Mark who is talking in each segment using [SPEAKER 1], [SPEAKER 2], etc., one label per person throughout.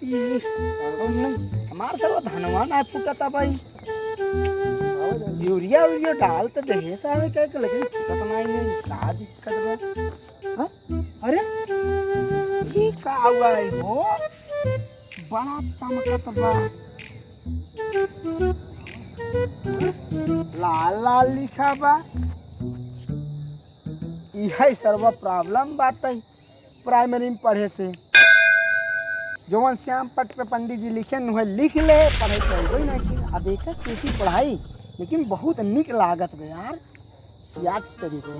[SPEAKER 1] हमार सब धनवा ना फूटता भाई। यूरिया वीरिया डाल तो दे सारे क्या के लेकिन फूटत नहीं का दिक्कत बा। हाँ? अरे ये का हुआ है वो बड़ा चमकत बा। लाल लाल लिखा बा। यही सर्व प्रॉब्लम बाटे प्राइमरी में पढ़े से। जवन श्याम पट पे पंडित जी लिखे न लिख ले पढ़े पढ़े ना कि अब एक कैसी पढ़ाई लेकिन बहुत निक लागत बे यार। याद तरीके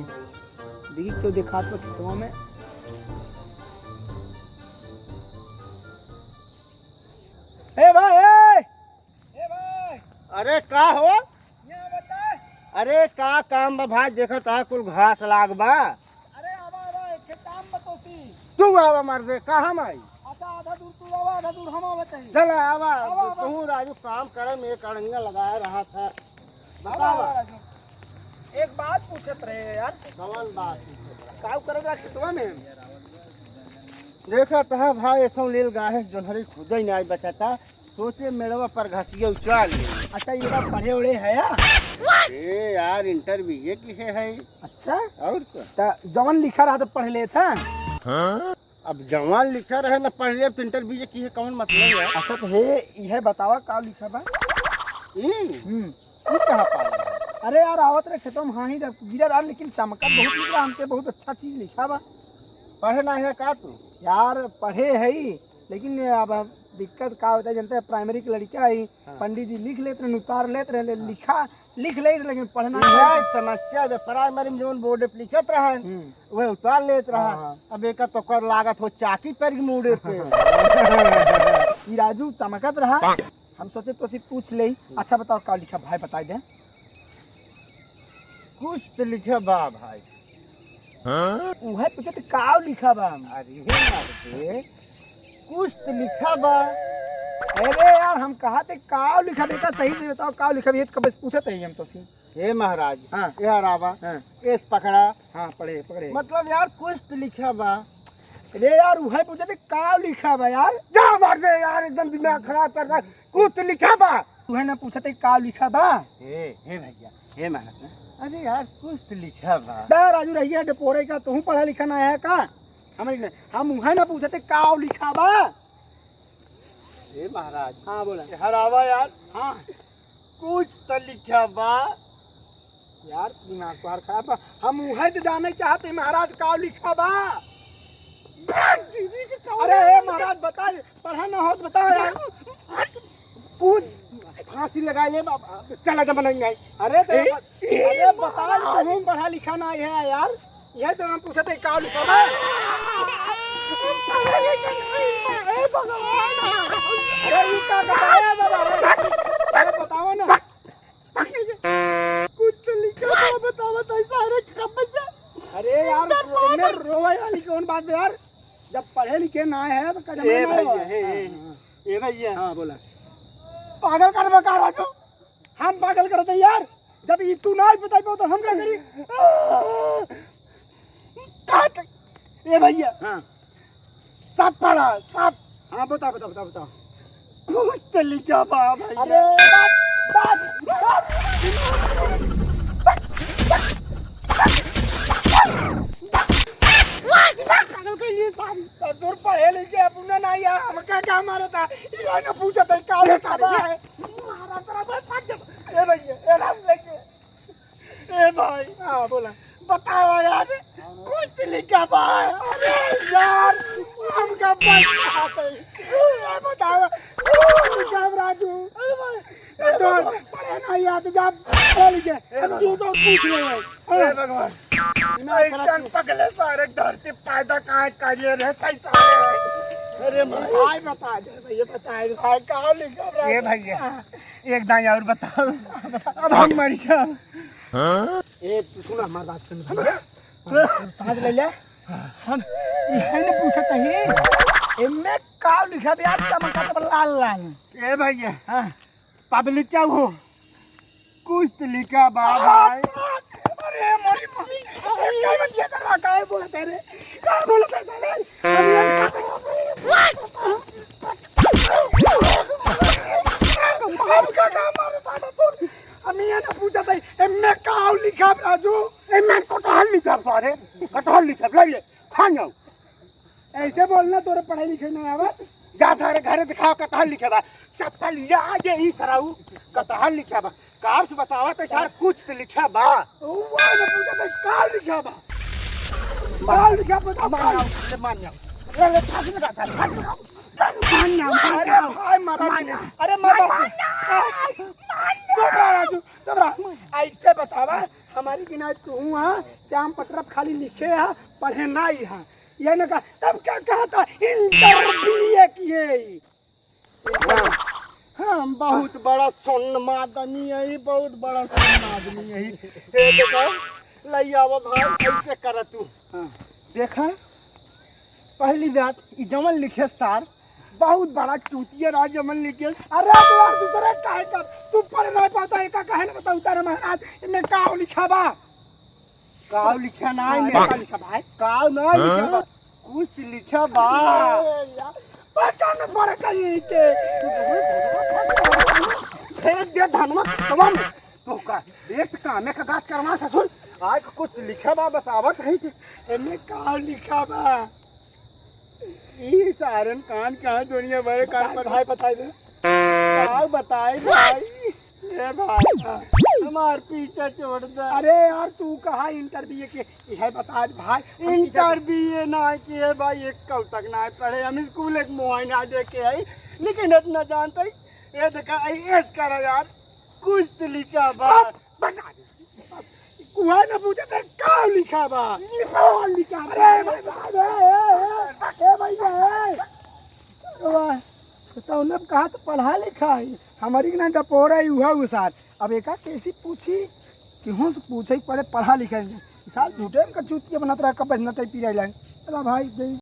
[SPEAKER 1] देखी क्यों दिखा तो किताबों में। ए भाई ए भाई
[SPEAKER 2] अरे का हो?
[SPEAKER 1] यहाँ बता।
[SPEAKER 2] अरे का काम बा भाई देखत आ कुल घास लाग बा।
[SPEAKER 1] अरे आवा के काम बतोती
[SPEAKER 2] तू आवा मार दे कहां माई?
[SPEAKER 1] अच्छा आधा दूर तू आवा आधा दूर हम बताई।
[SPEAKER 2] चल आवा तू राजू काम करे में कड़ंगा लगाया रहा था। बतावा
[SPEAKER 1] एक बात पूछत रहे यार।
[SPEAKER 2] कौन बात?
[SPEAKER 1] काव करत खेतवा में
[SPEAKER 2] देखत है भाई ऐसा लेल गाहे जोनहरी खुदे नहीं बचाता सोचे मेड़वा पर घसिया उचाल।
[SPEAKER 1] अच्छा ये बात पढ़े उड़े है या?
[SPEAKER 2] ए यार इंटरव्यू की है।
[SPEAKER 1] अच्छा
[SPEAKER 2] और
[SPEAKER 1] तो जवन लिखा रहा तो पढ़ ले था।
[SPEAKER 2] हाँ? अब जवान लिखा रहे ना पढ़ ले तो इंटरव्यू की है कौन मतलब है?
[SPEAKER 1] अच्छा तो हे यह बतावा का लिखा बा।
[SPEAKER 2] तू कहाँ पाया?
[SPEAKER 1] अरे यार आवत रहे खेतों में हाँ ही गिरा रहा लेकिन चमका बहुत लिख रहा हमके बहुत अच्छा चीज लिखा बा।
[SPEAKER 2] पढ़े ना है का तू?
[SPEAKER 1] यार पढ़े है ही लेकिन अब दिक्कत का होता है जनता है प्राइमरी की लड़का है।
[SPEAKER 2] हाँ।
[SPEAKER 1] पंडित जी लिख लेते रहे उतार लेते रहे लिखा लिख ले लेकिन पढ़ना
[SPEAKER 2] यह समस्या जो प्राइमरी में जोन बोर्ड पे लिखत रहा वह उतार लेत रहा।
[SPEAKER 1] हाँ।
[SPEAKER 2] अब एक तो कर लागत हो चाकी पर के मुड़े पे।
[SPEAKER 1] ये राजू चमकत रहा हम सोचे तो सिर्फ पूछ ले। अच्छा बताओ का लिखा भाई बता दे।
[SPEAKER 2] कुछ तो लिखे बा भाई।
[SPEAKER 1] वह पूछे तो का लिखा बा।
[SPEAKER 2] अरे मारते कुछ तो लिखा बा।
[SPEAKER 1] अरे यार हम कहा थे का लिखा बेटा सही से बताओ का लिखा भी कब पूछत है हम तो सी।
[SPEAKER 2] हे महाराज
[SPEAKER 1] हाँ।
[SPEAKER 2] ये हरावा
[SPEAKER 1] हाँ।
[SPEAKER 2] एस पकड़ा।
[SPEAKER 1] हाँ पढ़े पकड़े
[SPEAKER 2] मतलब यार कुछ तो लिखा बा।
[SPEAKER 1] अरे यार वह पूछे थे का लिखा बा यार।
[SPEAKER 2] जा मार दे यार एकदम दिमाग खराब कर रहा। कुछ तो लिखा बा।
[SPEAKER 1] वह ना पूछा थे का लिखा बा।
[SPEAKER 2] हे भैया हे महाराज अरे यार कुछ तो लिखा बा।
[SPEAKER 1] डा राजू रहिया डपोरे का तू पढ़ा लिखा ना है का हमारी हम वह ना पूछे थे का लिखा बा।
[SPEAKER 2] हे महाराज
[SPEAKER 1] हाँ बोला
[SPEAKER 2] हरावा यार
[SPEAKER 1] हाँ
[SPEAKER 2] कुछ तो लिखा बा।
[SPEAKER 1] यार दिमाग तो खराब बा। हम वह तो जानना चाहते महाराज का लिखा बा। अरे हे महाराज बता पढ़ा ना हो तो बताओ यार।
[SPEAKER 2] कुछ फांसी लगा ले बाबा चला जा बनाएंगे।
[SPEAKER 1] अरे तो अरे बता तुम पढ़ा लिखा ना है यार। यह तो हम पूछते का लिखा बा। अरे ये क्या बताया बाबा। अरे बताओ ना
[SPEAKER 2] कुछ तो लिखा बा बताओ तो सारे कब से।
[SPEAKER 1] अरे यार मैं रोवे वाली कौन बात है यार। जब पढ़े लिखे ना है तो कदम
[SPEAKER 2] ए
[SPEAKER 1] ना
[SPEAKER 2] भैया
[SPEAKER 1] हो।
[SPEAKER 2] ए भैया
[SPEAKER 1] हाँ बोला पागल कर बका राजू। हम पागल करते यार जब ये तू ना बता पाओ तो हम क्या करी।
[SPEAKER 2] ए भैया
[SPEAKER 1] हाँ
[SPEAKER 2] सब पढ़ा सब।
[SPEAKER 1] हाँ बता बता बता बता।
[SPEAKER 2] कुछ तो लिखा बा भैया।
[SPEAKER 1] अरे दूर पढ़े लिखे अपने ना यार हम क्या मारा था ये ना पूछा था का लिखा बा है।
[SPEAKER 2] मारा तेरा भाई फट जा। ए भैया ए राम लेके ए भाई
[SPEAKER 1] हाँ बोला
[SPEAKER 2] बताओ यार कुछ लिखा बा।
[SPEAKER 1] अरे यार हम का बात आते ये बताओ क्या राजू। तो पढ़े ना याद जब बोल के हम क्यों तो पूछ ले भाई।
[SPEAKER 2] हे भगवान चंद पगले सारे धरती पैदा कहाँ करिए रहते सारे।
[SPEAKER 1] अरे भाई बता दे भैया बता दे भाई कहाँ लिखा।
[SPEAKER 2] ए भैया एक दाई और बताओ अब हम मर जाओ।
[SPEAKER 1] ए तू सुन हमारी बात सुन भैया सांस ले ले। हम यही ने पूछा तही इनमें का लिखा भी यार चमका तो लाल लाल।
[SPEAKER 2] ए भैया
[SPEAKER 1] हाँ
[SPEAKER 2] पब्लिक क्या हो कुछ तो लिखा बा भाई।
[SPEAKER 1] अरे मोरी मम्मी क्या बतिया सर काय बोलते रे काय बोलते साले।
[SPEAKER 2] काउ लिखा राजू
[SPEAKER 3] ए मैं कटहल लिखा सारे कटहल लिखा ले ले खा जाओ
[SPEAKER 1] ऐसे बोलना तोरे पढ़ाई लिखे नहीं आवत।
[SPEAKER 3] जा सारे घरे दिखाओ कटहल लिखा बा चप्पल या जे ही सराऊ कटहल लिखा बा कार से बतावा तो सार कुछ तो लिखा बा
[SPEAKER 1] ओवा ने पूछा था का लिखा बा का लिखा बता
[SPEAKER 3] मान जाओ ले फांसी लगा था
[SPEAKER 1] अरे भाई मारा अरे मारा चुप रहा राजू चुप रहा। ऐसे बतावा हमारी गिना तू हाँ श्याम पटरफ खाली लिखे है पढ़े नहीं है ये ना कहा तब क्या कहा था इंटरव्यू किए।
[SPEAKER 3] हम बहुत बड़ा सुन्न आदमी है बहुत बड़ा सुन्न आदमी है हे देखो लइया भाई ऐसे कर तू देखा पहली बात ई जमन लिखे सार बहुत बड़ा चूतिया राज जमन लिखे।
[SPEAKER 1] अरे तू यार दूसरे काहे कर तू पढ़ नहीं पाता है का कहे ना बता उतारे महाराज इनमें का लिखा बा
[SPEAKER 3] काव लिखा नहीं
[SPEAKER 1] का
[SPEAKER 3] में
[SPEAKER 1] लिखा भाई
[SPEAKER 3] काव नहीं लिखा बा कुछ लिखा बा
[SPEAKER 1] पहचान पड़ कहीं के
[SPEAKER 3] फेंक दे धनवा तमाम तो का एक काम का गात करवा ससुर आज कुछ लिखा बा बतावत है
[SPEAKER 1] इनमें का लिखा बा
[SPEAKER 3] ई सारन कान कहाँ दुनिया भर कान पर
[SPEAKER 1] भाई बताई दे
[SPEAKER 3] काव बताए भाई ए भाई हमार पीछे छोड़ दे।
[SPEAKER 1] अरे यार तू कहा इंटरव्यू के यह बता भाई
[SPEAKER 3] इंटरव्यू ना किए भाई एक कल तक ना पढ़े हम स्कूल एक मुआयना दे के आई लेकिन इतना जानते ये देखा ऐस करो यार कुछ तो लिखा बा
[SPEAKER 1] बता दे कुआ ना पूछे थे का लिखा बा
[SPEAKER 3] लिखा
[SPEAKER 1] अरे भाई बताओ ना कहा तो पढ़ा लिखा है हमारी ना डपोरा ही हुआ उसार अब एक कैसी पूछी क्यों से पूछे पढ़े पढ़ा लिखा है साल झूठे का चूतिया बनाता रहा कब बजना टाइप पी रहा है भाई